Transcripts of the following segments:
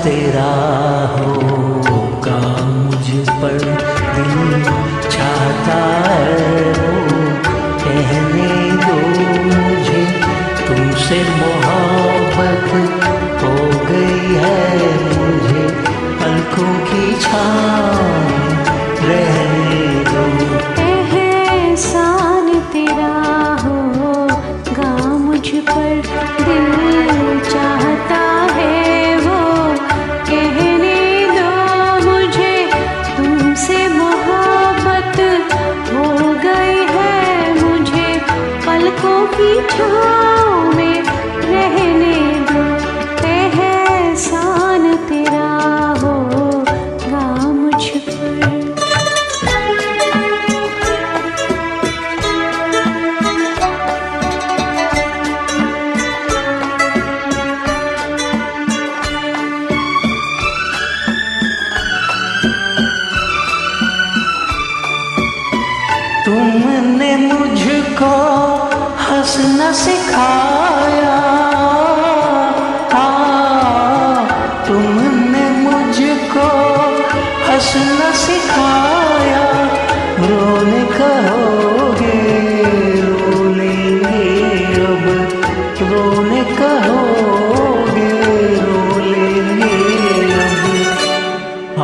तेरा होगा मुझ पर दिल चाहता है वो कहने दो मुझे तुमसे मोहब्बत हो गई है मुझे पलकों की छाँव रहने दो। एहसान तेरा होगा मुझ पर दिल चाहता है वो कहने दो मुझे तुमसे मोहब्बत हो गई है मुझे पलकों की छाँव में रहने दो। एहसान तेरा होगा मुझ पर। तुमने मुझको हंसना सिखाया, तुमने मुझको हंसना सिखाया, रोने कहोगे रो लेंगे अब, रोने कहोगे रो लेंगे अब।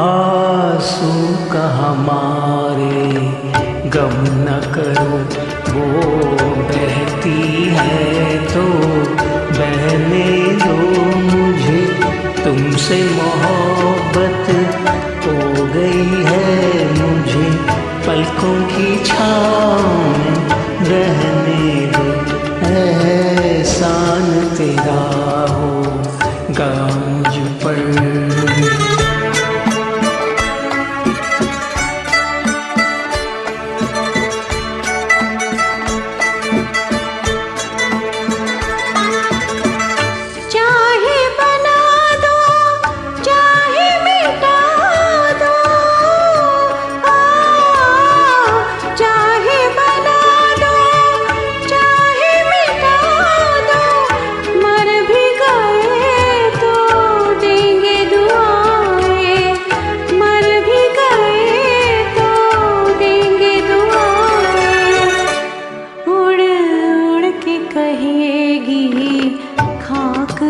आंसू का हमारे गम न करो वो बहती है तो बहने दो मुझे तुमसे मोहब्बत हो गई है मुझे पलकों की छाँव में रहने दो। एहसान तेरा होगा मुझ पर।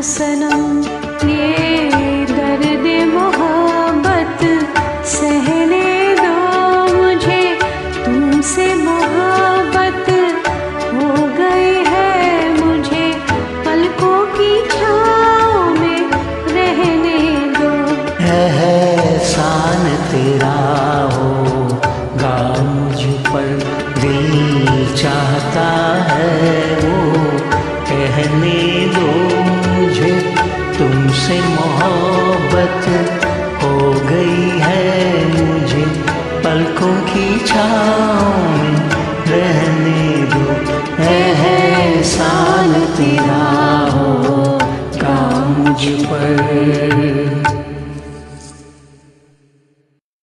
सनम ये दर्द मोहब्बत सहने दो मुझे तुमसे मोहब्बत हो गई है मुझे पलकों की छाँव में रहने दो। एहसान तेरा होगा मुझ पर दिल चाहता है वो कहने दो मुझे तुमसे मोहब्बत हो गई है मुझे पलकों की छाँव